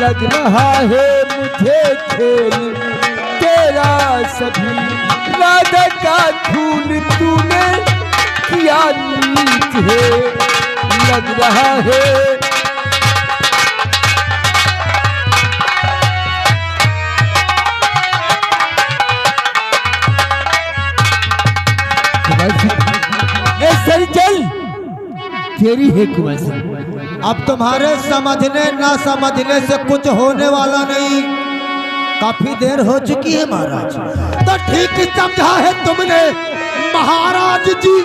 लग रहा है मुझे खेल तेरा सभी राधा का खून तूने किया नीच है। लग रहा है सर चल तेरी है कुमार सिंह। अब तुम्हारे समझने ना समझने से कुछ होने वाला नहीं। काफी देर हो चुकी है महाराज। तो ठीक समझा है तुमने महाराज जी।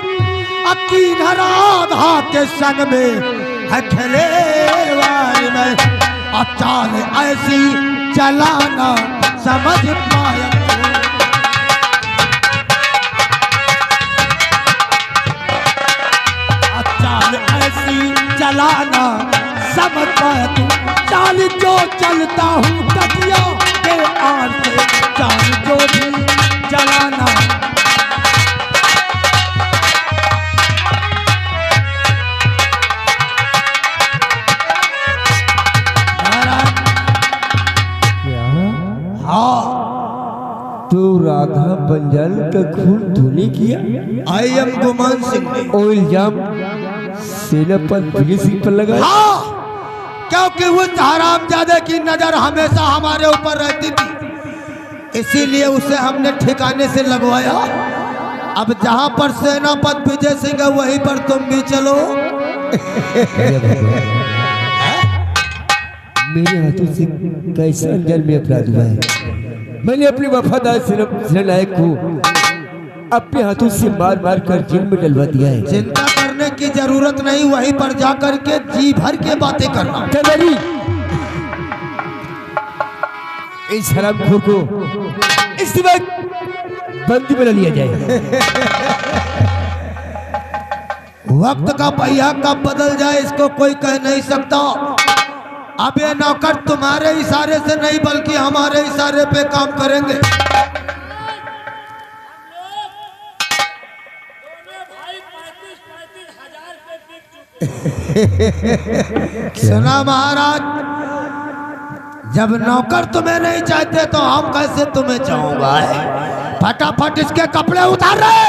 अकीन राधा के संग में है खेलेवार में। अब चाल ऐसी चलाना समझ पाया। चलाना समझ पाया तू। चाल जो चलता हूँ तकिया के आर से। चाल जो भी चलाना हाँ तो राधा बंजाल का खून तूने किया। आई एम गुमान सिंह ने ओ इल्जाम सेनापति भगत सिंह पर लगा। हाँ, क्योंकि उस हरामजादे की नजर हमेशा हमारे ऊपर रहती थी, इसीलिए उसे हमने ठिकाने से लगवाया। अब जहां पर सेनापति विजय सिंह है वहीं पर तुम भी चलो। मेरे हाथों से कैसा अंजाम में अपराध हुआ है। मैंने अपने वफादार सेनानायक को अपने हाथों से मार मार कर जेल में डलवा दिया है। चिंता करने की जरूरत नहीं, वहीं पर जाकर के जी भर के बातें करना। इस हरामखोर को इसी वक्त बंदी बना लिया जाए। वक्त का पहिया कब बदल जाए इसको कोई कह नहीं सकता। अब ये नौकर तुम्हारे इशारे से नहीं बल्कि हमारे इशारे पे काम करेंगे। सुना महाराज, जब नौकर तुम्हें नहीं चाहते तो हम कैसे तुम्हें चाहूंगा। फटाफट इसके कपड़े उतार रहे।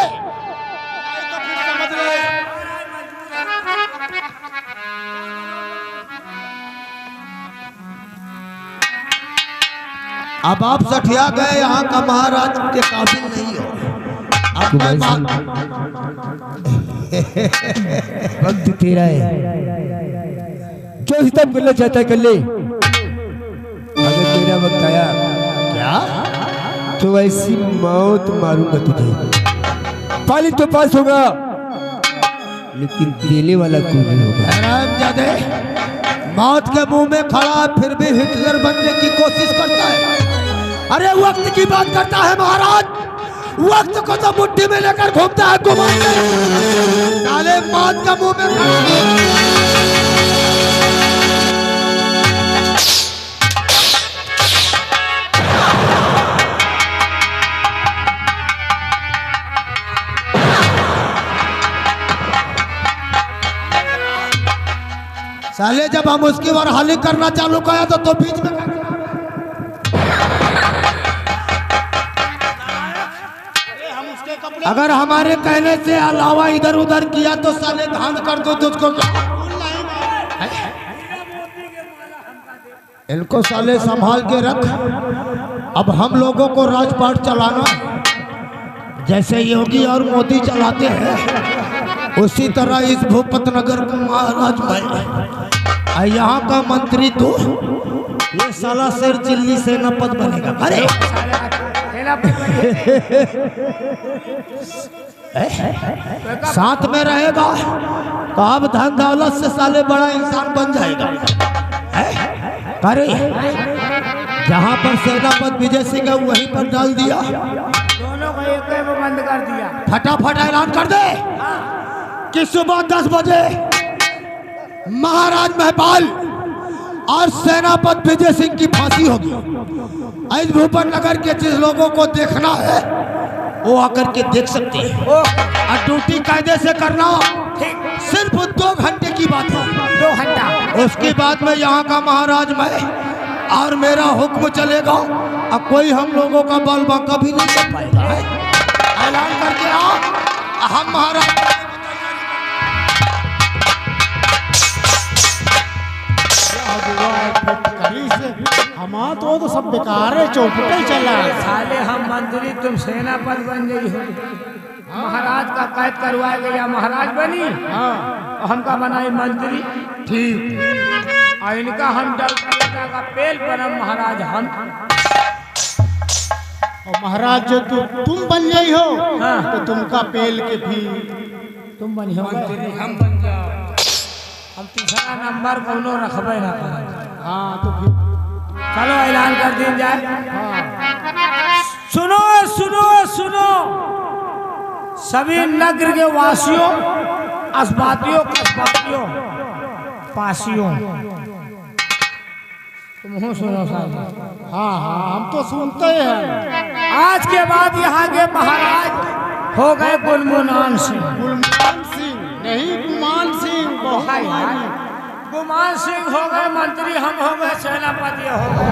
अब आप सठिया गए, यहाँ का महाराज के काबिल नहीं हो। वक्त तेरा है, जो हिसाब करना चाहता है कर ले। अगर तेरा वक्त आया क्या तो ऐसी मौत मारूंगा तुझे। पाली तो पास होगा लेकिन देने वाला कोई नहीं होगा। हरामजादे, मौत के मुंह में खड़ा फिर भी हिटलर बनने की कोशिश करता है। अरे वक्त की बात करता है महाराज, वक्त को तो मुट्ठी में लेकर घूमता है गुमान। साले मौत का मुंह में साले जब हम उसकी ओर हाली करना चालू किया तो बीच में अगर हमारे कहने से अलावा इधर उधर किया तो साले धान कर दो तुझको। इनको साले संभाल के रख। अब हम लोगों को राजपाट चलाना जैसे योगी और मोदी चलाते हैं, उसी तरह इस भूपतनगर को महाराज भाई, यहाँ का मंत्री तो ये साला सिर चिल्ली सेनापति बनेगा। अरे साथ में रहेगा तो अब धन दौलत से साले बड़ा इंसान बन जाएगा। अरे जहाँ पर सेनापति विजय सिंह है वहीं पर डाल दिया, दोनों को एक में बंद कर दिया। फटाफट ऐलान कर दे कि सुबह 10 बजे महाराज महपाल और सेनापति विजय सिंह की फांसी होगी। इस भूपन नगर के जिस लोगों को देखना है वो आकर के देख सकते हैं। और ड्यूटी कायदे से करना, सिर्फ 2 घंटे की बात है। 2 घंटा। उसके बाद में यहाँ का महाराज मैं और मेरा हुक्म चलेगा और कोई हम लोगों का बल बांका भी नहीं कर पाएगा। ऐलान करके आओ, हम महाराज हमारा तो सब बेकार है, चौपटे चला साले हम मंत्री, तुम सेनापति बन गई हो। महाराज का कैद करवाए गया, महाराज बनी। हाँ, हमका बनाई मंत्री। ठीक, और इनका हम डल का पेल बनम महाराज हम। और महाराज जो तुम बन गई हो, हाँ, तो तुमका पेल के भी तुम बनी हो मंत्री, हम बन जाओ। हम तीसरा नंबर कोनो रखबे ना कर। हाँ तो फिर चलो ऐलान कर दी जाए। सुनो सुनो सुनो सभी नगर के वासियों, अस्बातियों, कसबातियों, पासियों, तुम सुनो साहब। हाँ हाँ हम तो सुनते हैं। आज के बाद यहाँ के महाराज हो गए गुलमुनान सिंह। गुलमान सिंह नहीं, गुमान सिंह। गुमान सिंह हो गए मंत्री, हम हो गए सेनापति हो गए।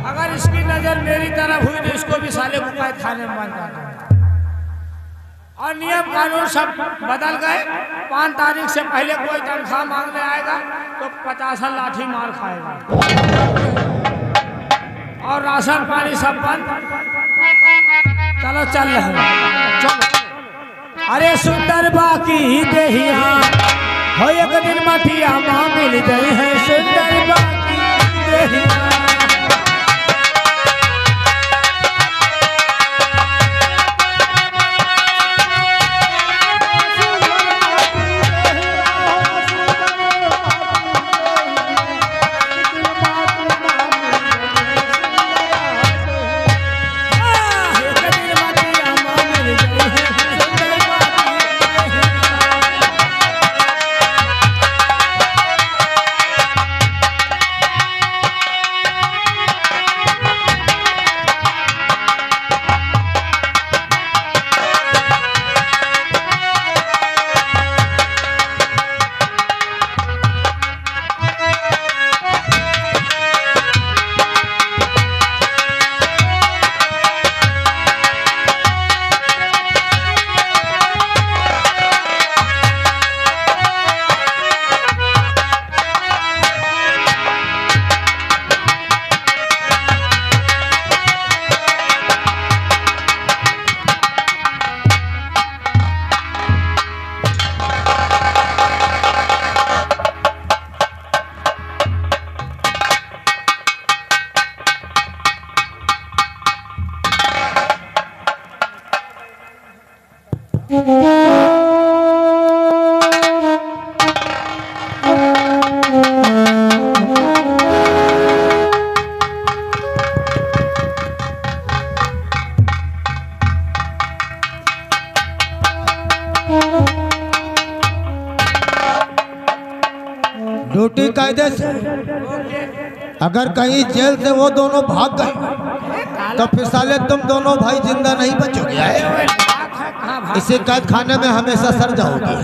अगर इसकी नजर मेरी तरफ हुई तो इसको भी साले को कैद खाने में बंद कर दूंगा। और नियम कानून सब बदल गए। 5 तारीख से पहले कोई तनख्वाह मांगने आएगा तो 50 लाठी मार खाएगा। और राशन पानी सब बंद। चलो चल रहे, चलो। अरे सुंदर बाकी देहिया हो, एक दिन मटिया माँ मिल गई है। सुंदर बाकी देहिया ड्यूटी कायदे से। अगर कहीं जेल से वो दोनों भाग गए तो फिर साले तुम दोनों भाई जिंदा नहीं बचोगे। इसी कैद खाने में हमेशा सर जाओगे।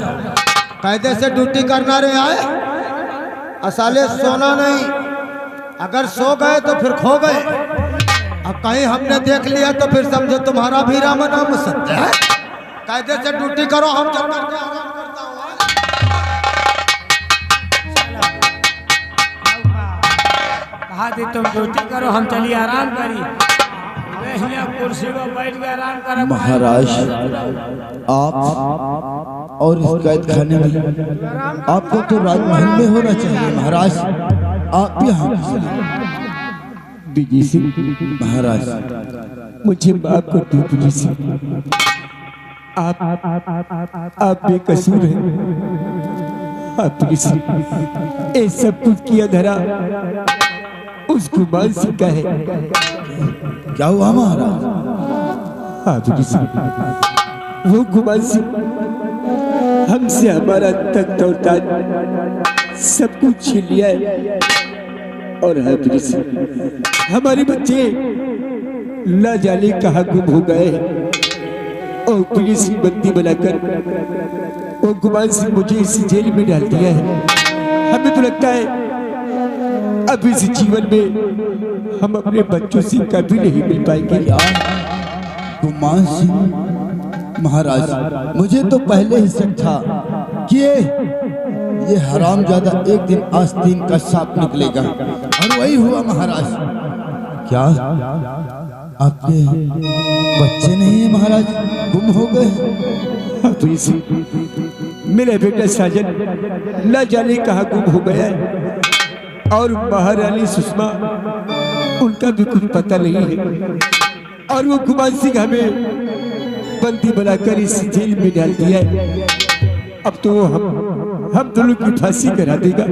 कायदे से ड्यूटी करना रहे आए, साले सोना नहीं। अगर सो गए तो फिर खो गए। अब कहीं हमने देख लिया तो फिर समझो तुम्हारा भी राम नाम सत्य है। कायदे से ड्यूटी करो, हम जब करते आराम करता हूँ। कहा थी तुम ड्यूटी करो, हम चलिए आराम करिए। कुर्सी पर बैठ के आराम कर। महाराज आप और इस कैद खाने में आपको तो राजमहल में होना चाहिए। महाराज आप यहाँ विजय सिंह। महाराज मुझे माफ कर दो विजय सिंह। आप बेकसूर हैं। आप विजय सिंह, ये सब कुछ किया धरा उस गुमान सिंह का है। क्या हुआ महाराज? आप विजय सिंह, वो गुमान सिंह हमसे हमारा तख्त और ताज सब कुछ छीन लिया है। और हमारे बच्चे न जाने कहाँ गुम हो गए। और पुलिस की बंदी बनाकर वो गुमान सिंह मुझे इस जेल में डाल दिया है। हमें तो लगता है अब इस जीवन में हम अपने बच्चों से कभी नहीं मिल पाएंगे। गुमान सिंह महाराज, मुझे तो पहले ही शक था कि ये हरामजादा एक दिन आस्तीन का सांप निकलेगा, और वही हुआ महाराज। क्या आपके बच्चे नहीं है महाराज, गुम हो गए? तो इसी मेरा बेटा साजन न जाने कहाँ गुम हो गया है, और महारानी सुषमा उनका भी कुछ पता नहीं है, और वो गुमान सिंह हमें बंदी बनाकर इस जेल में डाल दिया है। अब तो वो हम दोनों की फांसी करा देगा।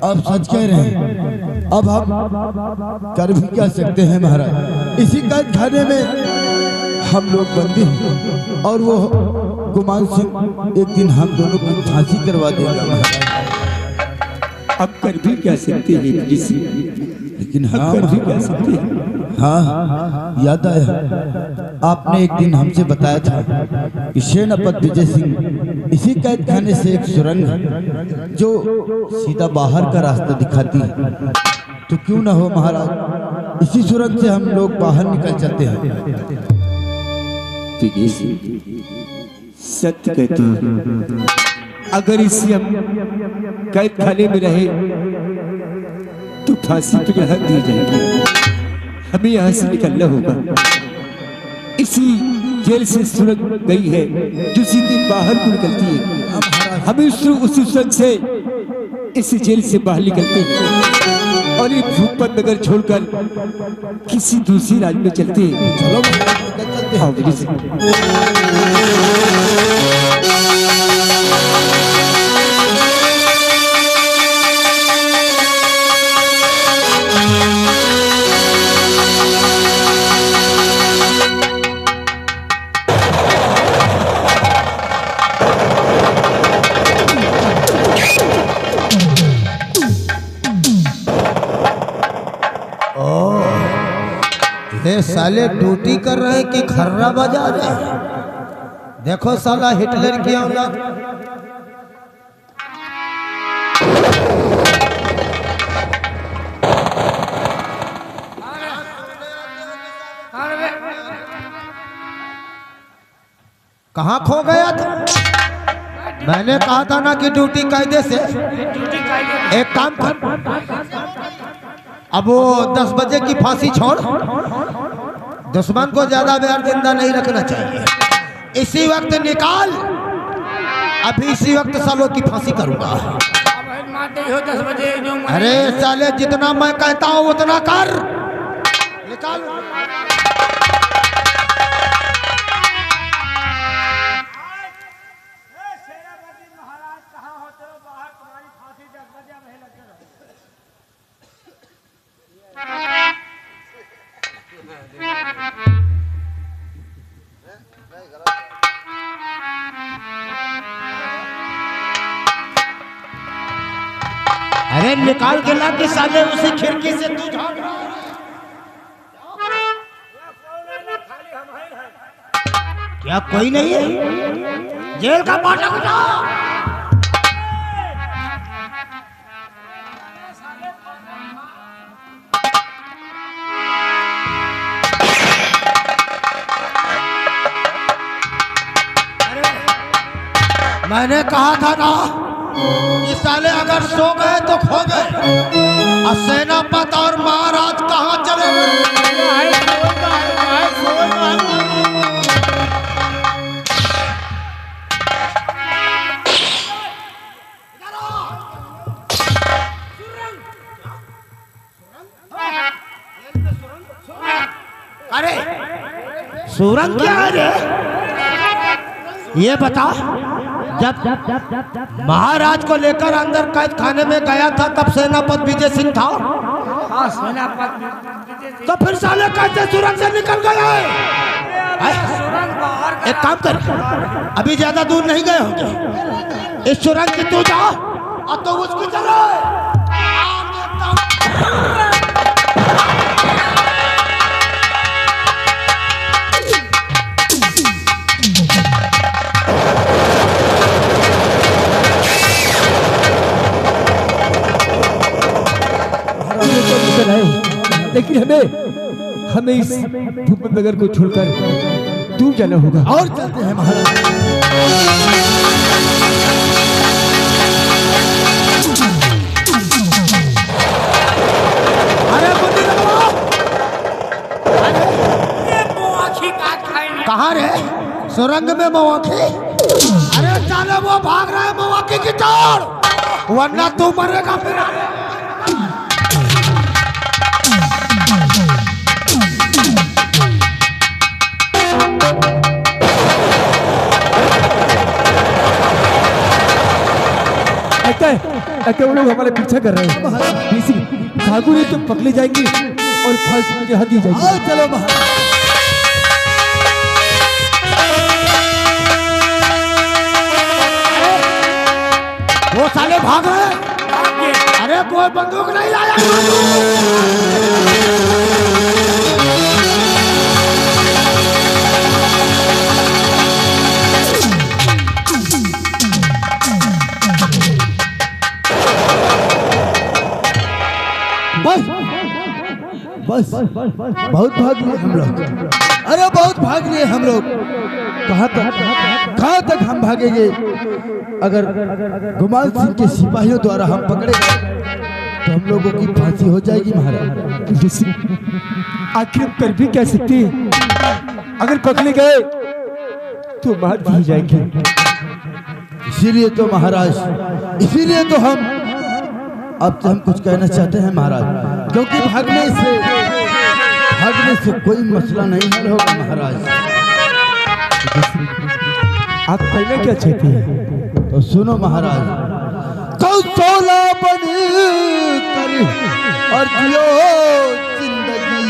आप सच कह रहे हैं, अब हम कर भी क्या सकते हैं महाराज? इसी कैद खाने में हम लोग बंदी हैं, और वो गुमान सिंह एक दिन हम दोनों की फांसी करवा देगा महाराज। अब कर भी क्या सकते हैं ऋषि, लेकिन हाँ कर भी क्या सकते हैं। हाँ, याद आया, आपने एक दिन हमसे बताया था कि सेनापति विजय सिंह इसी कैद खाने से एक सुरंग है जो सीधा बाहर का रास्ता दिखाती है। तो क्यों ना हो महाराज, इसी सुरंग से हम लोग बाहर निकल जाते हैं। सत्य कहते हो, अगर इसी हम कैद खाने में रहे तो फांसी पे चढ़ा दी जाएगी, हमें यहाँ से निकलना होगा। इसी जेल से सुरंग गई है जो सीधे बाहर को निकलती है, हमें उसी सुरंग से इस जेल से बाहर निकलते हैं और ये भूपत नगर छोड़कर किसी दूसरी राज्य में चलते हैं। चलो चलते हैं। ये साले ड्यूटी कर रहे हैं कि खर्रा बजा रहे हैं? देखो साला हिटलर की औलाद। कहाँ खो गया था? मैंने कहा था ना कि ड्यूटी कायदे से। एक काम कर, अब वो 10 बजे की फांसी छोड़, दुश्मन को ज्यादा देर जिंदा नहीं रखना चाहिए। इसी वक्त निकाल, अभी इसी वक्त सालों की फांसी करूंगा। अरे साले, जितना मैं कहता हूं उतना कर, निकाल। अरे निकाल के ला के साले, उसी खिड़की से तू झांक रहा है। क्या कोई नहीं है? जेल का फाटक उठाओ। मैंने कहा था ना कि साले अगर सो गए तो खो गए, और सेनापति और महाराज कहाँ चले गए? अरे सुरंग क्या है? ये बता, जब महाराज को लेकर अंदर कैद खाने में गया था तब सेनापति विजय सिंह था। हाँ, सेनापति। तो फिर साले कैसे सुरंग से निकल गया है? एक काम कर, अभी ज्यादा दूर नहीं गए होंगे, इस सुरंग की तू जा और तो उसकी चलो। लेकिन हमें इस भूपत नगर को छोड़कर दूर जाना होगा। और चलते हैं महाराज। अरे बुद्धि लगवा। कहाँ रे? सुरंग में मवाकी। अरे चलो वो भाग रहा है मवाकी की तरफ, वरना तू मरेगा फिर। लगता है वो लोग हमारे पीछा कर रहे हैं। किसी भागू नहीं तो पकड़े जाएंगे और फांसी के हाथ दी जाएगी। चलो महाराज। वो साले भाग रहे हैं। अरे कोई बंदूक नहीं लाया। बस बहुत भाग लिए हम लोग। अरे बहुत भाग लिए हम लोग। कहाँ तक हम भागेंगे? अगर गुमान सिंह के सिपाहियों द्वारा हम पकड़े गए तो हम लोगों की फांसी हो जाएगी महाराज। आखिर कर भी क्या सकते हैं? अगर पकड़े गए तो मार दी जाएंगे। इसीलिए तो महाराज, इसीलिए तो हम अब तो हम कुछ कहना चाहते हैं महाराज, क्योंकि भागने से कोई मसला नहीं हल होगा महाराज। आप कहना क्या चाहते हैं? तो सुनो महाराज। तो सोला बन कर और जियो जिंदगी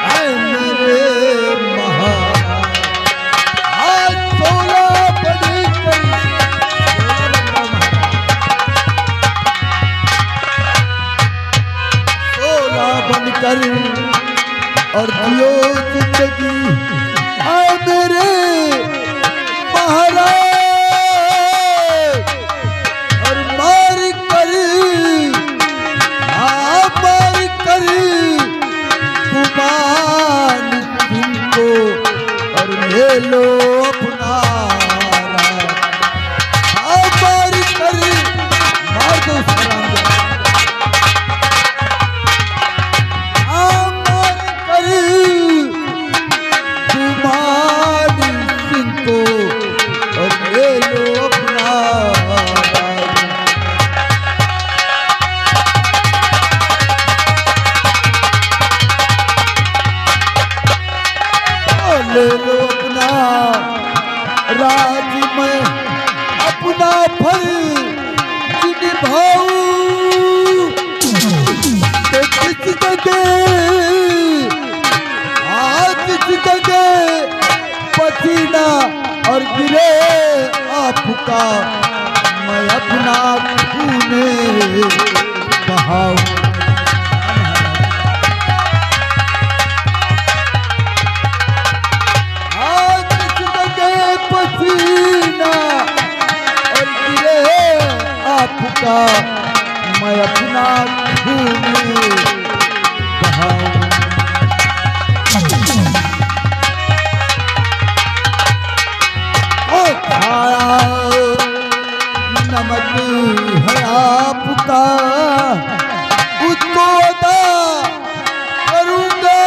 ऐ मेरे महाराज। आज सोला बन कर बनकर और जियो जिंदगी आए मेरे महाराज। और मार कर गुमान तुमको और ले लो अपना राज। मार कर मार दो सलाम। ले लो अपना राज में अपना फल निभाऊं। किस जगह पसीना और गिरे आपका मैं अपना खूने बहाऊं। पसीना और गिरे आपका मैं अपना खून बहाऊं। ओ खाया नमक है आपका उसको अदा करूंगा।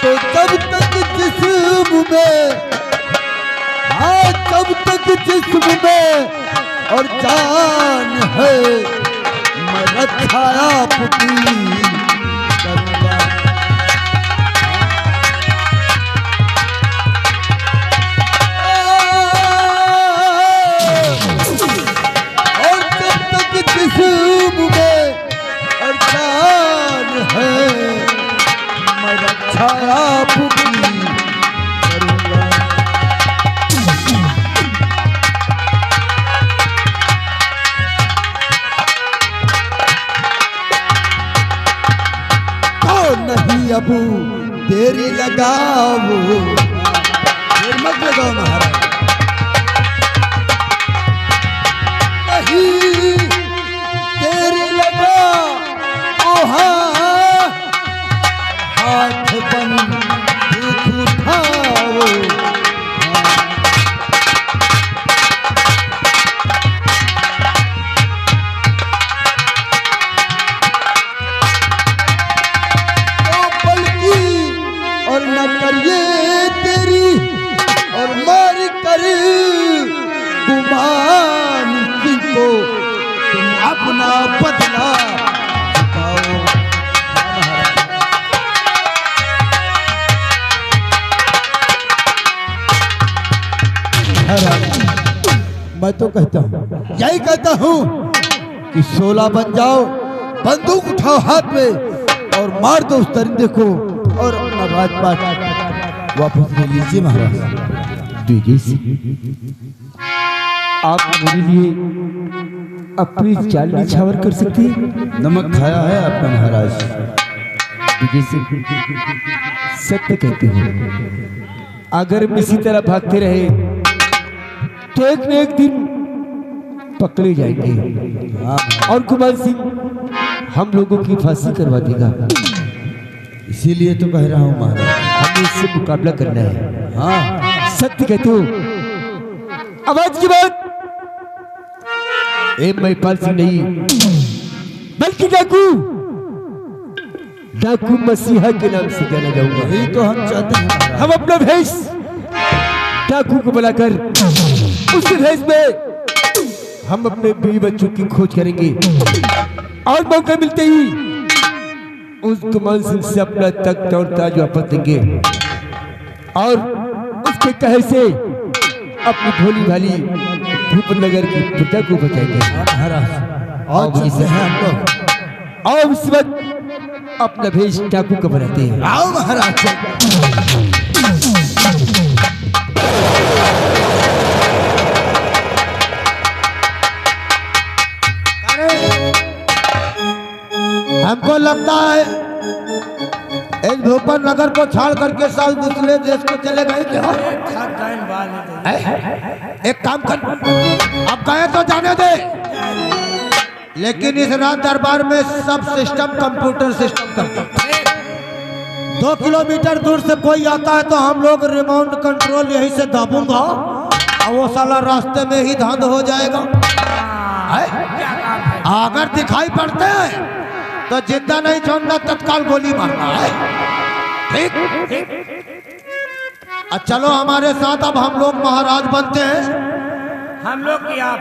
तो जब तक जिस्म में तब तक जिस्म में और जान है मैं रक्षा आपकी करूंगा। और जब तक जिस्म में और जान है मैं रक्षा आपकी करूंगा। नहीं अब देरी लगाओ, देर मत लगाओ महाराज। नहीं देरी लगाओ महाराज, मैं तो कहता हूँ, यही कहता हूँ कि 16 बन जाओ, बंदूक उठाओ हाथ में और मार दो उस दरिंदे को और अपना राजपाट वापस ले लीजिए महाराज। विजय सिंह, आप मेरे लिए अपनी चाल निछावर कर सकते हैं? नमक खाया है आपका महाराज। विजय सिंह, सत्य कहते हो, अगर हम इसी तरह भागते रहे तो एक न एक दिन पकड़े जाएंगे और कुमार सिंह हम लोगों की फांसी करवा देगा। इसीलिए तो कह रहा हूँ महाराज, हमें इससे मुकाबला करना है। हाँ सत्य कहते हो। आवाज की बात, ए महिपाल सिंह नहीं बल्कि डाकू मसीहा के नाम से जाना जाऊंगा। यही तो हम चाहते हैं महाराज। हम अपना भेष डाकू को बुलाकर उस भेष में हम अपने बीवी बच्चों की खोज करेंगे और मौका मिलते ही उस कुमार सिंह से अपना तख्त और ताज वापस देंगे और उसके कहर से अपनी भोली भाली भूपनगर की प्रजा को बचाएंगे महाराज और जिसे हैं हम लोग, और उस वक्त अपना भेष डाकू का बनाते हैं। आओ महाराज। हमको लगता है इस भूपन नगर को छाड़ करके साल दूसरे देश को चले गए क्या? एक काम कर, अब गए तो जाने दे, लेकिन इस रात दरबार में सब सिस्टम कंप्यूटर सिस्टम करता। 2 किलोमीटर दूर से कोई आता है तो हम लोग रिमोट कंट्रोल यहीं से दाबूंगा और वो साला रास्ते में ही धंध हो जाएगा। अगर दिखाई पड़ते हैं तो जिंदा नहीं छोड़ना, तत्काल गोली मारना है। ठीक? चलो हमारे साथ, अब हम लोग महाराज बनते हैं। हम लोग की आप,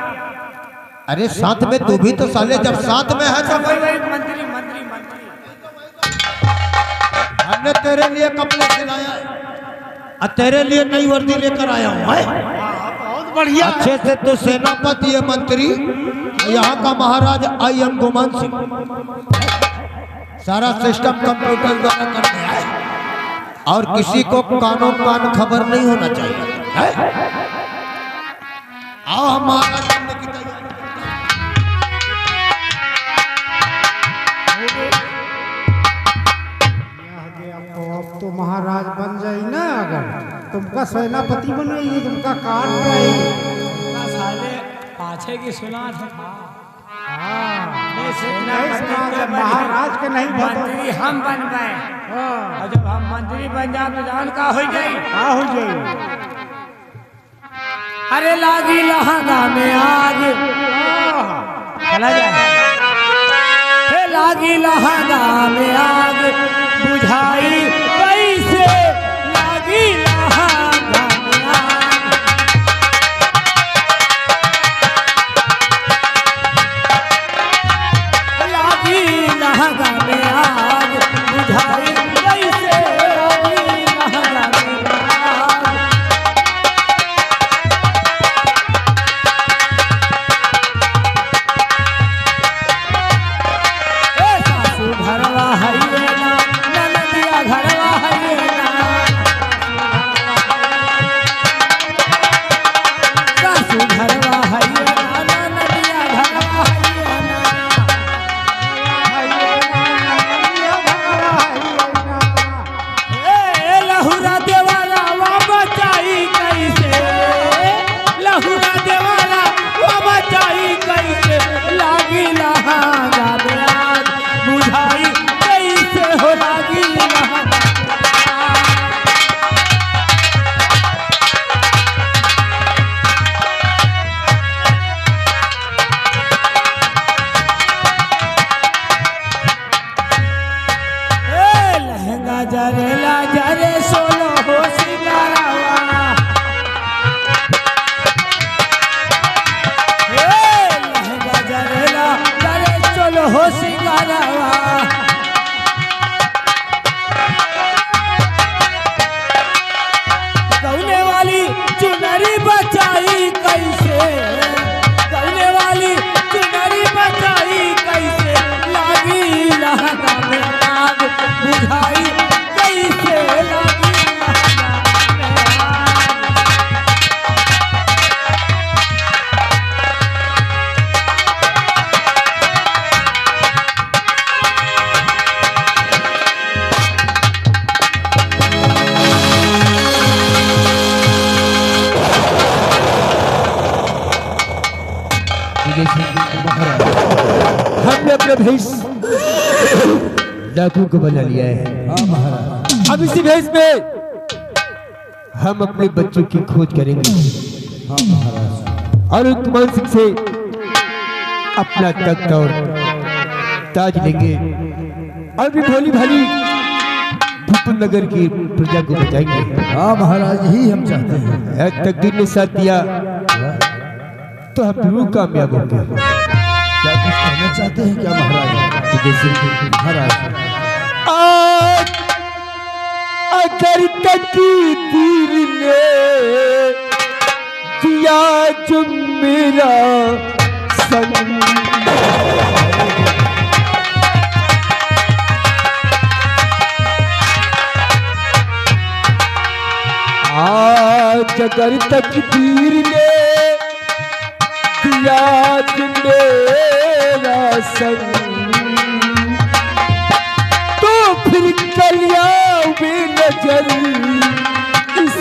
अरे साथ में तू भी तो साले, जब साथ में है तो वही मंत्री मंत्री मंत्री हमने तेरे लिए कपड़े सिलाया है और तेरे लिए नई वर्दी लेकर आया हूँ। बहुत बढ़िया। अच्छे से तो सेनापति है, मंत्री, यहाँ का महाराज आई एम गुमान सिंह। सारा सिस्टम कंप्यूटर द्वारा करते हैं और किसी को कानों कान खबर नहीं होना चाहिए। आओ हम महाराज बनने की तैयारी। अब तो महाराज बन जाई ना, अगर तुमका सेनापति बनवाई, तुमका काट रही साले पाछे की सुना था। महाराज के नहीं मंत्री हम बन गए और जब हम मंत्री बन जाए तो जान का हो जाए। हो जाए। अरे लागी लहंगा में आग, चला जाए। हे लागी लहंगा में आग बुझाई कैसे, लागी लहंगा में आग। लागी लहंगा में आग बुझाई कैसे, लागी लहंगा में आग। सासू घरवा हरिये ना, ननदिया हमने अपना भेष डाकू को बना लिया है। हाँ महाराज। अब इसी भेष में हम अपने बच्चों की खोज करेंगे। हाँ महाराज। और कुमार सिंह से अपना तख्त और ताज लेंगे और भी भोली भाली भूपुर नगर की प्रजा को बचाएंगे। हाँ महाराज, यही हम चाहते हैं। तकदीर ने साथ दिया तो हम जरूर कामयाब होंगे। क्या कुछ कहना चाहते हैं क्या महाराज? तो जैसे महाराज, आज अगर तकदीर ने दिया जो मेरा संग, आज अगर तकदीर ने दिया जो मेरा संग, तो फिर कलिया में नजर इस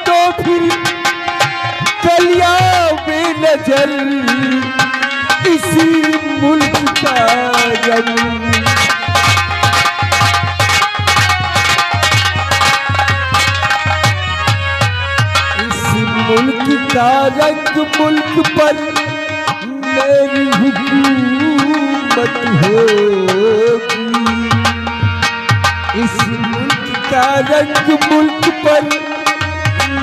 तो फिर कलिया में नजर इसी मुल्क का रंग, मुल्क का रंग मुल्क पर मेरी हुकूमत होगी। इस मुल्क का रंग मुल्क पर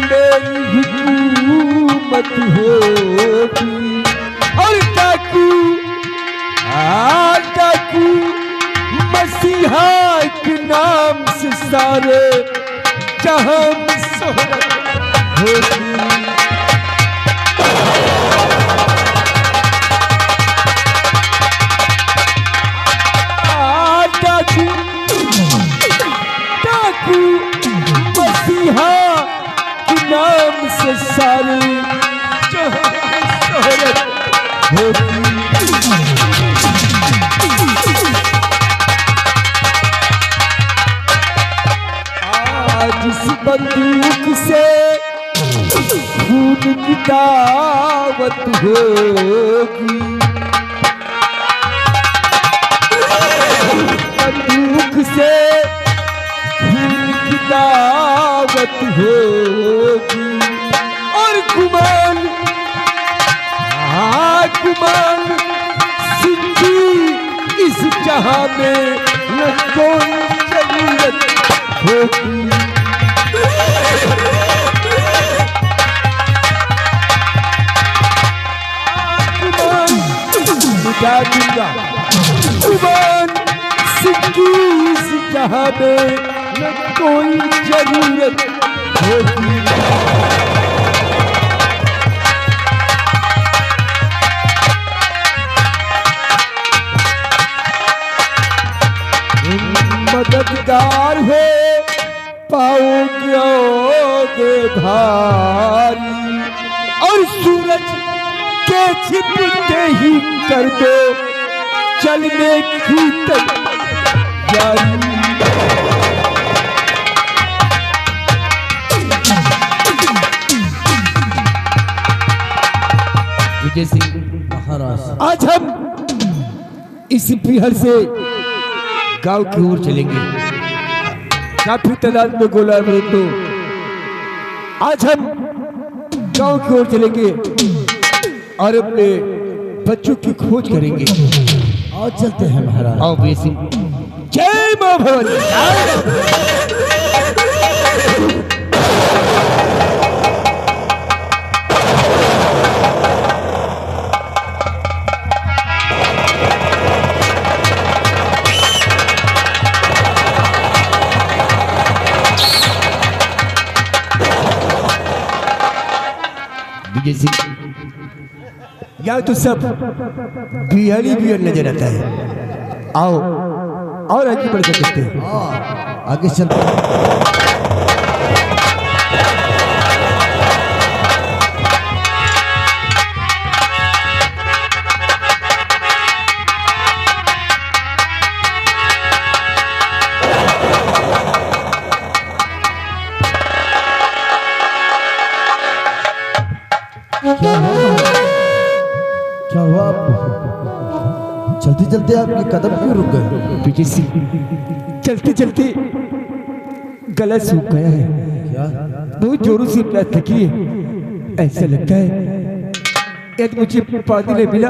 मेरी हुकूमत होगी। और डाकू मसीहा के नाम से सारे जहां में शोहरत होगी। डाकू मसीहा के नाम से सारी शोहरत होगी। आज इस बंदूक से खून की दावत होगी। बंदूक से खून की दावत होगी। और गुमान सिंधी इस जहां में न कोई जरूरत होगी। गुमान सिंधी इस जहां में न कोई जरूरत होगी। मददगार हो पाओगे भारी। और सूरज के छिपते ही कर दो चलने की तैयारी। विजय सिंह महाराज, आज हम इस पीहर से गांव की ओर चलेंगे। काफी तादाद में गोला है तो आज हम गांव की ओर चलेंगे और अपने बच्चों की खोज करेंगे। आओ चलते हैं महाराज। आओ बेसी। जय मां भवानी। विजय सिंह, यहाँ तो सब बिहारी बिहार नजर आता है। आओ और आगे बढ़ सकते हैं। आगे चलते हैं। क्या हुआ आपको? चलते चलते आपके कदम क्यों रुक गए? विजय सिंह, चलते चलते गला सूख गया है। क्या? बहुत जोरों से प्यास लगी है। ऐसा लगता है यदि मुझे पानी नहीं मिला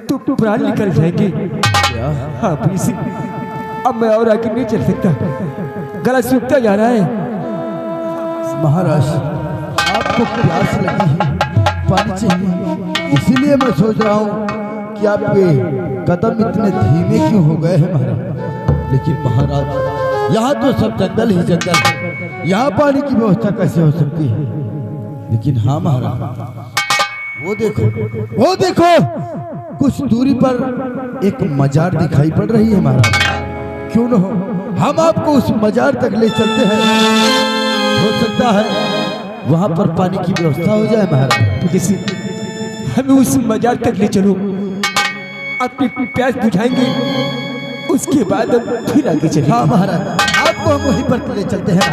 तो प्राण निकल जाएंगे। क्या? हाँ विजय सिंह, अब मैं और आगे नहीं चल सकता, गला सूखता जा रहा है। महाराज, आपको प्यास लगी है, पानी चाहिए, इसीलिए मैं सोच रहा हूँ कि आपके कदम इतने धीमे क्यों हो गए हैं महाराज। लेकिन महाराज, यहाँ तो सब जंगल ही जंगल है, यहाँ पानी की व्यवस्था कैसे हो सकती है? लेकिन हाँ महाराज, वो देखो, कुछ दूरी पर एक मजार दिखाई पड़ रही है महाराज। क्यों न हो, हम आपको उस मजार तक ले चलते हैं। हो सकता है वहां पर पानी की व्यवस्था हो जाए महाराज। जैसे हमें उस मजार तक ले चलो, अपनी प्यास बुझाएंगे, उसके बाद हम फिर आगे चलेंगे। हाँ महाराज, आपको हम वहीं पर ले चलते हैं।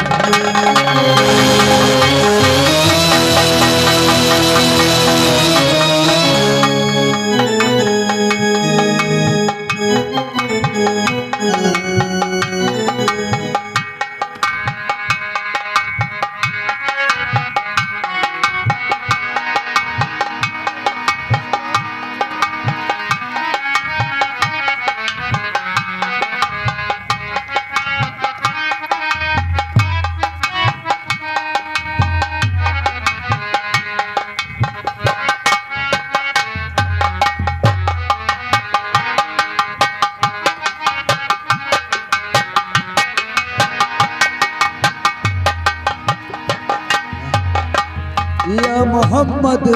या मोहम्मद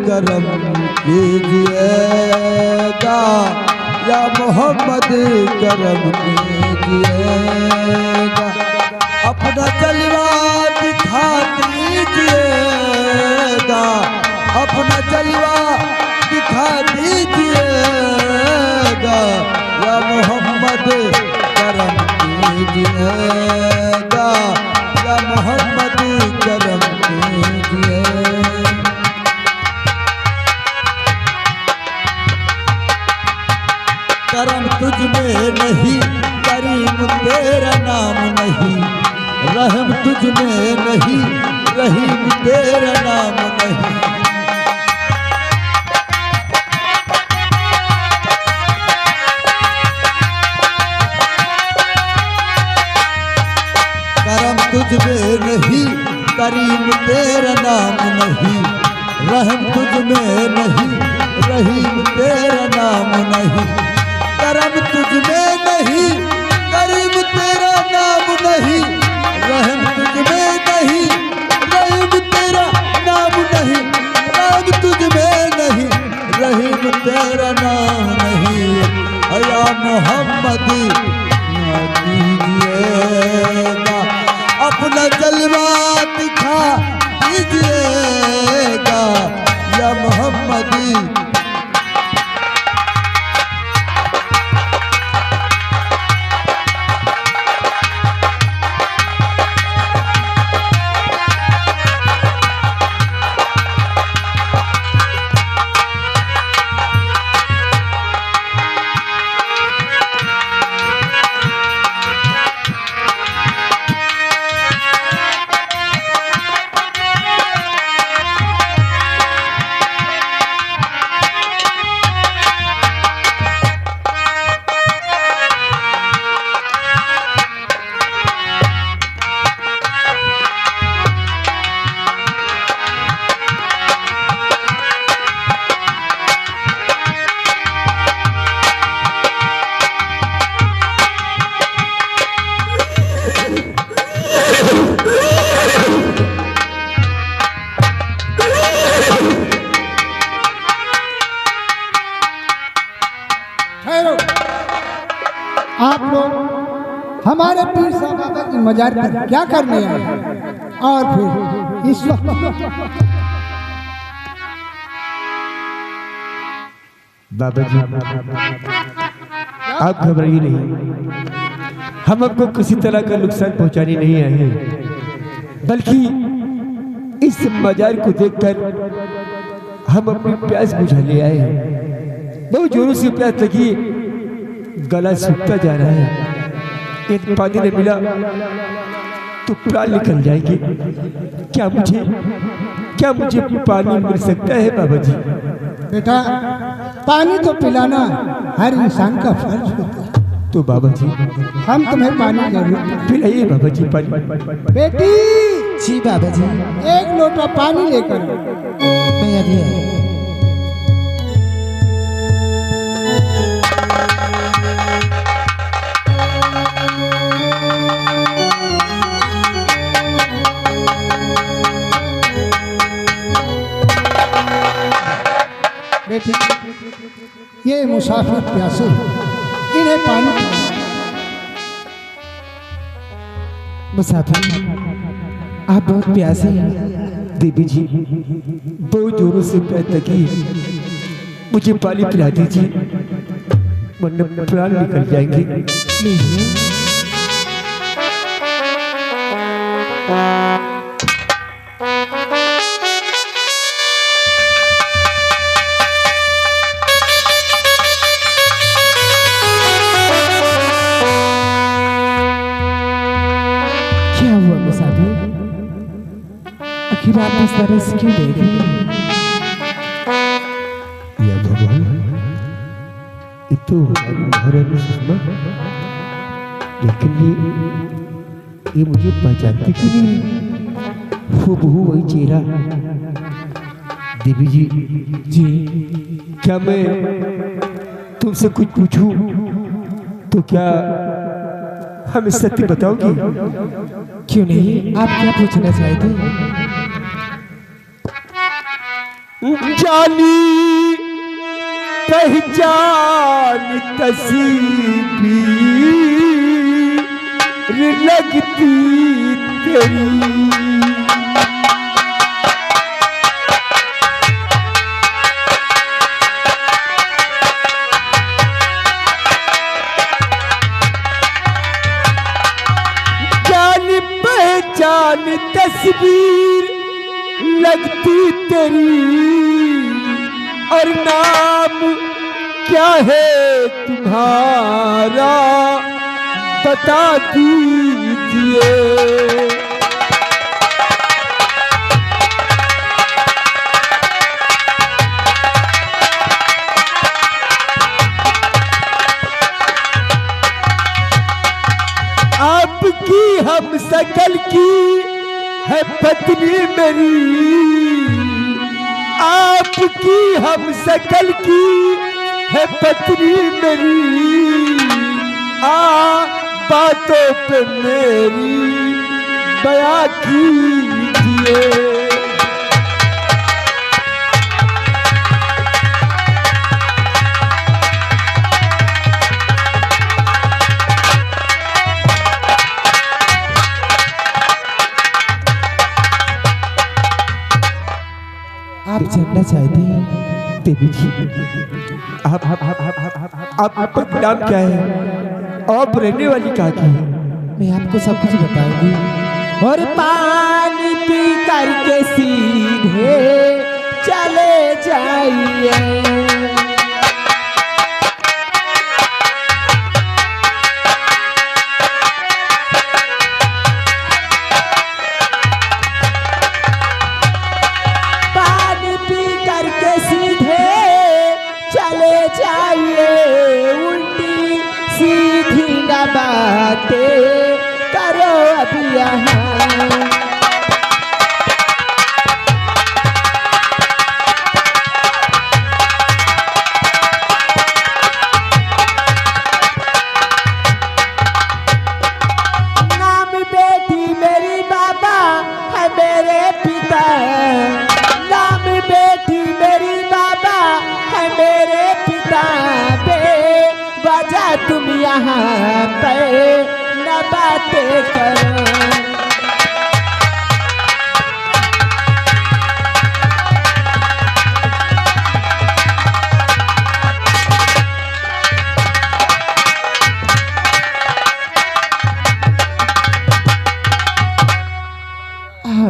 करम कीजिएगा, या मोहम्मद करम कीजिएगा, अपना जलवा दिखा दीजिएगा, अपना जलवा दिखा दीजिएगा, या मोहम्मद करम कीजिएगा, या मोहम्मद करम कीजिए। करम तुझ में नहीं, करीम तेरा नाम नहीं, रहम तुझ में नहीं, रहीम तेरा नाम नहीं। करम तुझ में नहीं, करीम तेरा नाम नहीं, रहम तुझ में नहीं, रहीम तेरा नाम नहीं। करम तुझ में नहीं, करीम तेरा नाम नहीं, रहम तुझ में नहीं, रहीम तेरा नाम नहीं, राम तुझ में नहीं, रहीम तेरा नाम नहीं। या मोहम्मद दीजिएगा, अपना जलवा दिखा दीजिएगा, या मोहम्मद। आप लोग हमारे पीर साहब बाबा की मजार पर क्या करने आए? और फिर इस वक्त बाबा जी, आप घबराइए नहीं, हम आपको किसी तरह का नुकसान पहुंचाने नहीं आए हैं, बल्कि इस मजार को देखकर हम अपनी प्यास बुझा ले आए हैं। बहुत जोरों से प्यास लगी, गला सूखता जा रहा है। एक पानी नहीं मिला तो प्राण निकल जाएंगे। क्या मुझे पानी मिल सकता है बाबा जी? बेटा, पानी तो पिलाना हर इंसान का फर्ज होता है। तो बाबा जी हम तुम्हें पानी जरूर पिलाइए बाबा जी पानी। बेटी, जी बाबा जी, एक लोटा पानी लेकर आओ। मैं अभी आया। बेटी, ये मुसाफिर प्यासे हैं, इन्हें पानी पिलाओ। मुसाफिर, आप बहुत प्यासे हैं। देवी जी बहुत जोरों से प्यास लगी, मुझे पानी पिला दीजिए वरना प्राण निकल जाएंगे। क्या हुआ मुसाफिर? आखिर आप इस तरह से क्यों देख रहे हैं? या भगवान, ये तो महारानी सुषमा, लेकिन ये मुझे पहचानती क्यों नहीं? हूबहू वही चेहरा। देवी जी क्या मैं तुमसे कुछ पूछूं तो क्या हमें सत्य बताओगी? क्यों नहीं, आप क्या पूछना चाहते हैं? जानी पहचान तस्वीर लगती तेरी, पहचान तस्वीर लगती तेरी, और नाम क्या है तुम्हारा बता दीजिए। आपकी हम सकल की है पत्नी मेरी, आपकी हम सकल की है पत्नी मेरी, बातों पे मेरी बयां कीजिए। आप जानना चाहते हैं? देवी जी आपका नाम क्या है? आप रहने वाली कहाँ की है? मैं आपको सब कुछ बताऊंगी। और पानी पी करके सीधे चले जाइए। पानी पी करके सीधे चले जाइए, उल्टी सीधी न बातें करो अब यहाँ। नाम बेटी मेरी बाबा है मेरे पिता, नाम बेटी मेरी बाबा है मेरे पिता, बेवजह तुम यहाँ पे न बातें करो।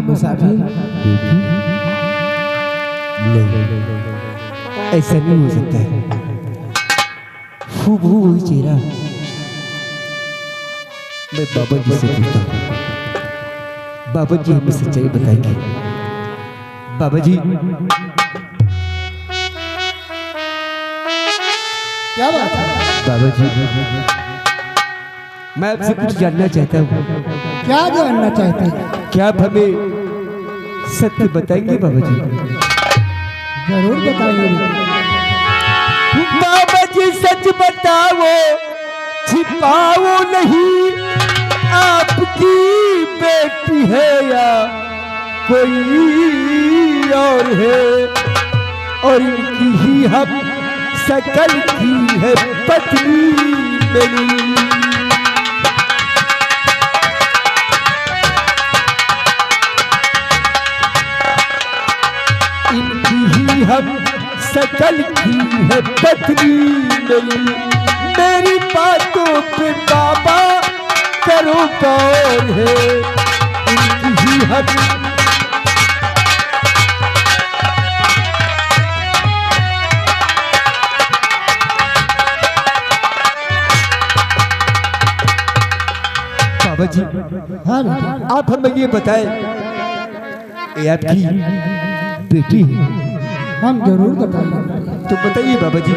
मुसाफिर नहीं, ऐसा नहीं हो सकता है। हूबहू वही चेहरा मैं बाबा जी से पूछता हूँ। बाबा जी हमें सच्चाई बताएंगे। बाबा जी क्या बात है? बाबा जी मैं आपसे कुछ जानना चाहता हूँ। क्या जानना चाहते हैं? क्या आप हमें सत्य बताएंगे बाबा जी? जरूर बताइए। बाबा जी सच बताओ, छिपाओ नहीं, आपकी बेटी है या कोई और है, और इनकी ही हम सकल की है पत्नी मेरी। इनकी ही हम सकल की है पत्नी मेरी बातों पे बाबा करो कौन है। इनकी ही हम बाबा जी हाँ बेटा। आप हमें ये बताएं, ये आपकी बेटी है? हम जरूर बताएंगे। तो बताइए बाबा जी।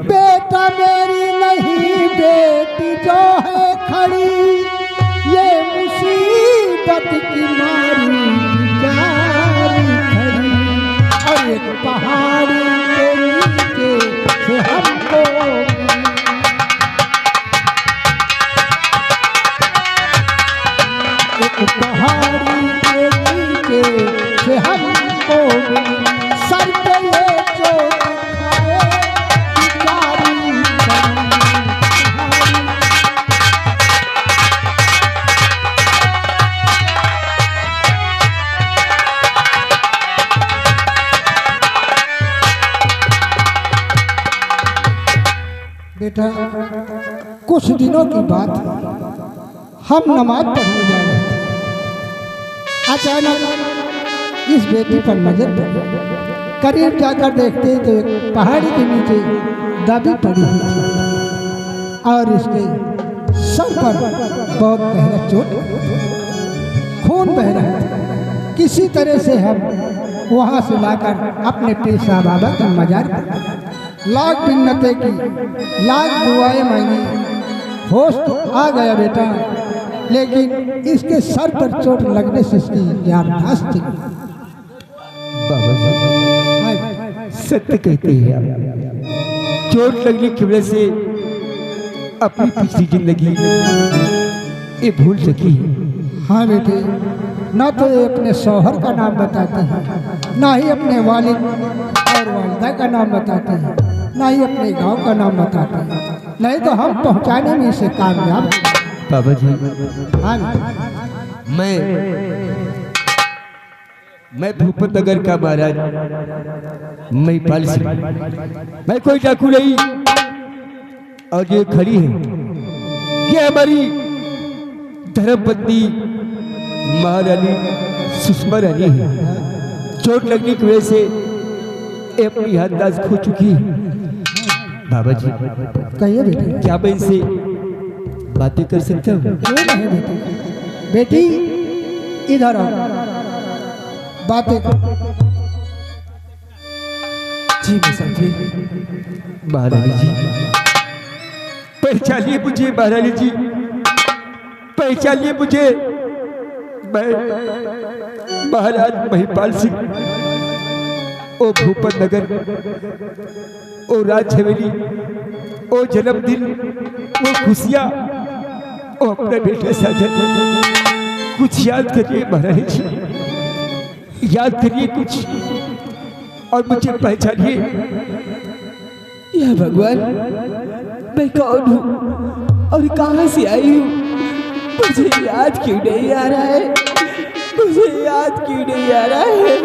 बेटा मेरी नहीं बेटी जो है खड़ी, ये मुसीबत की मारी बेचारी खड़ी, और एक पहाड़ी के नीचे से हमको एक पहाड़ी के नीचे से हमको सर पे ये चोट खाए बेचारी बेटा कुछ दिनों की बात है, हम नमाज पढ़ने जा रहे थे। अचानक इस बेटी पर नजर पड़ी। करीब जाकर देखते तो एक पहाड़ी के नीचे दादी पड़ी हुई थी, और इसके सर पर बहुत गहरा चोट, खून बह रहा था। किसी तरह से हम वहाँ से लाकर अपने पीर साहब बाबा की मजार पर लाख बिन्नतें की, लाख दुआएं मांगी। होश तो आ गया बेटा, लेकिन इसके सर पर चोट लगने से इसकी याददाश्त थी। बाबा जी सत्य कहते हैं आप, चोट लगने की वजह से अपनी पिछली जिंदगी ये भूल सकी है। हाँ बेटे, ना तो ये अपने शौहर का नाम बताते हैं, ना ही अपने वालिद और वालिदा का नाम बताते हैं, ना ही अपने गांव का नाम बताते हैं। नहीं तो हम पहुंचाने में इसे कामयाब हैं। बाबा जी हाँ बेटे। मैं भूपत नगर का महाराज महिपाल सिंह, मैं कोई डाकू नहीं। और ये खड़ी है, ये हमारी धर्मपत्नी महारानी सुषमा रानी है। चोट लगने की वजह से ये अपनी याददाश्त खो चुकी है। बाबा जी कहिए बेटे। क्या मैं इनसे बातें कर सकता हूँ? क्यों नहीं बेटी? बेटी इधर आओ, बातें करो। जी मैं महारानी जी, पहचानिए मुझे महारानी जी, पहचानिए मुझे। मैं महाराज महिपाल सिंह, ओ भूपत नगर, ओ राज हवेली, ओ जन्मदिन, वो खुशियाँ, ओ अपने बेटे साजन, कुछ याद करिए महारानी जी, याद करिए कुछ, और मुझे पहचानिए। या भगवान, मैं कौन हूँ और कहाँ से आई हूँ? मुझे याद क्यों नहीं आ रहा है? मुझे याद क्यों नहीं आ रहा है?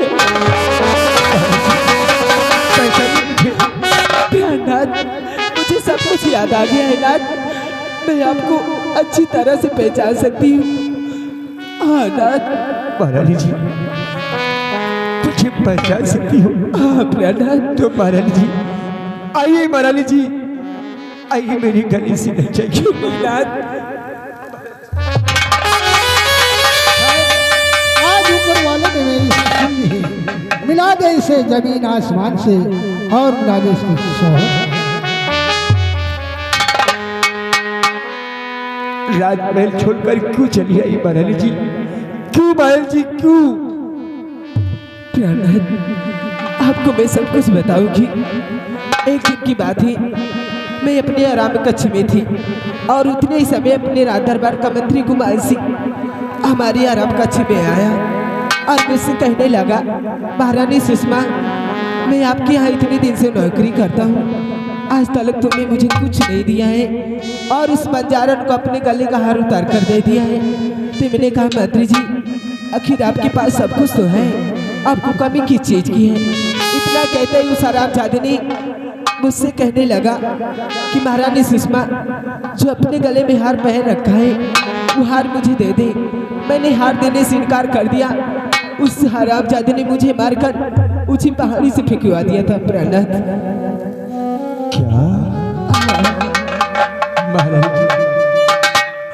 नाथ, मुझे सब कुछ याद आ गया है नाथ। मैं आपको अच्छी तरह से पहचान सकती हूँ। हाँ नाथ। महारानी जी मुझे पहचान सकती हो? हाँ प्राणनाथ। तो महारानी जी आइए महारानी जी, आइए मेरी गली से लग जाइए। आज ऊपर वाले ने मेरी सुन ली, मिला दे इसे जमीन आसमान से और मिला दे इसकी सोहर। राजमहल छोड़कर क्यों चली आई महारानी जी? क्यों महल जी क्यों? प्राणनाथ, आपको मैं सब कुछ बताऊंगी। एक दिन की बात है, मैं अपने आराम कक्ष में थी और उतने ही समय अपने राज दरबार का मंत्री कुमार सिंह हमारे आराम कक्ष में आया और मुझसे कहने लगा, महारानी सुषमा, मैं आपके यहाँ इतने दिन से नौकरी करता हूँ, आज तक तुमने मुझे कुछ नहीं दिया है और उस बंजारन को अपने गले का हार उतार कर दे दिया है। तो मैंने कहा, मंत्री जी, आखिर आपके पास सब कुछ तो है, आपको कमी किस चीज की है? इतना कहते ही उस हरामजादे ने मुझसे कहने लगा कि महारानी सुषमा, जो अपने गले में हार पहन रखा है वो हार मुझे दे दे। मैंने हार देने से इनकार कर दिया। उस हरामजादे ने मुझे मारकर ऊंची पहाड़ी से फेंकवा दिया था। प्राणनाथ, क्या महाराज जी,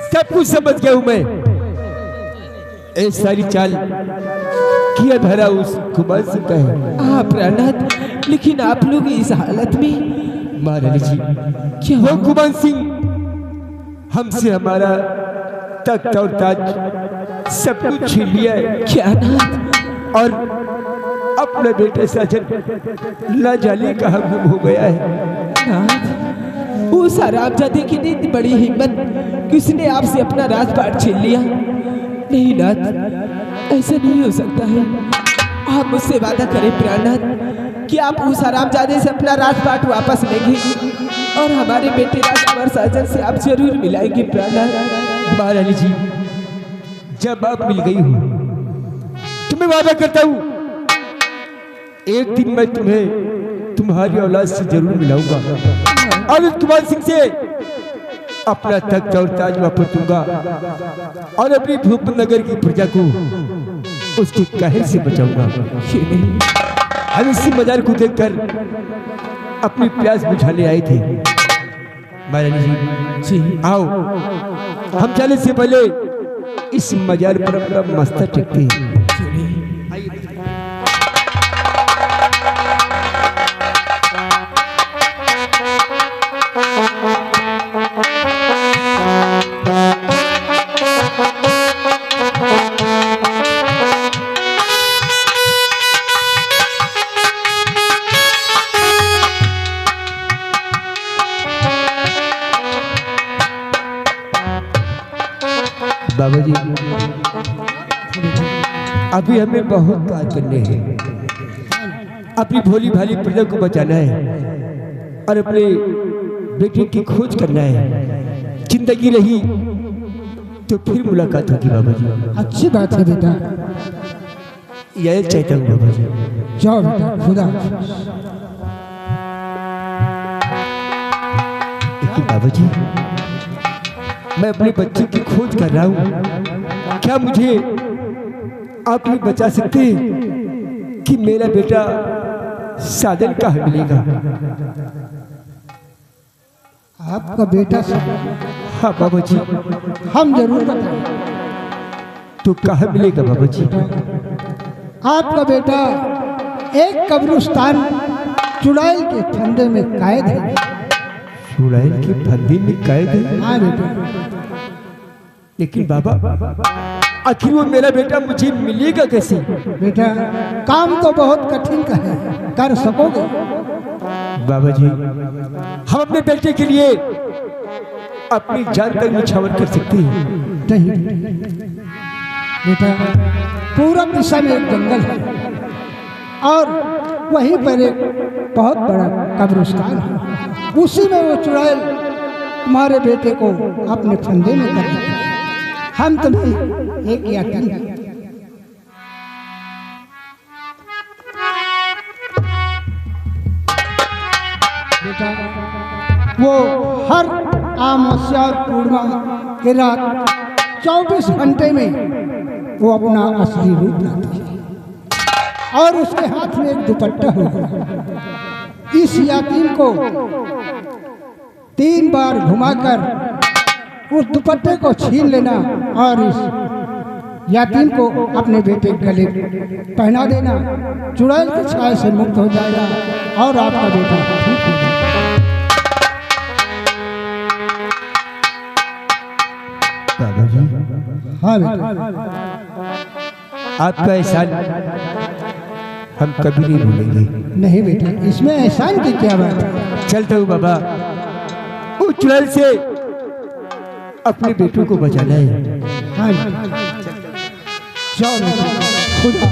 सब कुछ समझ गया हूं मैं। ये सारी चाल किया धरा उस कुमार सिंह का है। हाँ प्राणनाथ, लेकिन आप लोग इस हालत में। महारानी जी, क्या वो कुमार सिंह हमसे हमारा तख्त और ताज सब कुछ छीन लिया है। क्या नाथ? और अपने बेटे साजन न जाने कहाँ गुम हो गया है। नाथ, उस हरामजादे की इतनी बड़ी हिम्मत कि उसने आपसे अपना राजपाट छीन लिया। नहीं नाथ, ऐसा नहीं हो सकता है। आप मुझसे वादा करें प्राणनाथ कि आप उस हरामजादे से अपना राजपाट वापस लेंगे और हमारे बेटे राजकुमार साजन से आप जरूर मिलाएंगे। प्राणनाथ, महारानी जी, जब आप मिल गई हो तो मैं वादा करता हूँ एक दिन मैं तुम्हें तुम्हारी औलाद से जरूर मिलाऊंगा और उस कुमार सिंह से अपना तख्त और ताज वापस दूंगा और अपनी भूप नगर की प्रजा को उसके कहर से बचाऊंगा। हम इसी मजार को देखकर अपनी प्यास बुझाने आए थे। महारानी जी, आओ हम जाने से पहले इस मजार पर अपना मस्तक टेकते हैं। बाबा जी, अभी हमें बहुत कार्य करने हैं। अपनी भोली भाली प्रजा को बचाना है और अपने बेटे की खोज करना है। जिंदगी रही तो फिर मुलाकात होगी बाबा जी। अच्छी बात है बेटा, यह चाहता हूँ बाबा जी। जाओ बेटा, खुदा। लेकिन बाबा जी, मैं अपने बच्चे की खोज कर रहा हूँ। क्या मुझे आप ये बचा सकते हैं कि मेरा बेटा साजन कहाँ मिलेगा? आपका बेटा हाँ बाबा जी। हम जरूर बताएंगे। तो कहाँ मिलेगा बाबा जी? आपका बेटा एक कब्रिस्तान चुड़ैल के फंदे में कैद है। चुड़ैल के फंदे में कैद है? हाँ बेटा। लेकिन बाबा, आखिर वो मेरा बेटा मुझे मिलेगा कैसे? बेटा, काम तो बहुत कठिन का है, कर सकोगे? बाबा जी, हम अपने बेटे के लिए अपनी जान तक निछावर कर सकते हैं। नहीं बेटा, पूरब दिशा में एक जंगल है और वहीं पर एक बहुत बड़ा कब्रिस्तान है। उसी में वो चुड़ैल तुम्हारे बेटे को अपने फंदे में कर दिया। हम तुम्हें एक यकीन है। बेटा, वो हर अमावस्या और पूर्णिमा के रात 24 घंटे में वो अपना असली रूप लाती है और उसके हाथ में एक दुपट्टा होगा। इस यतीम को 3 बार घुमाकर उस दुपट्टे को छीन लेना और इस यतीम को अपने बेटे के गले पहना देना। चुड़ैल की छाया से मुक्त हो जाएगा और आपका बेटा ठीक हो जाएगा। दादाजी, हाँ बेटा, आपका एहसान हम कभी नहीं भूलेंगे। नहीं बेटा, इसमें एहसान की क्या बात है। चलता हूँ बाबा, उस चुड़ैल से अपने बेटों को बचाना है। हाँ जाओ बेटा, खुदा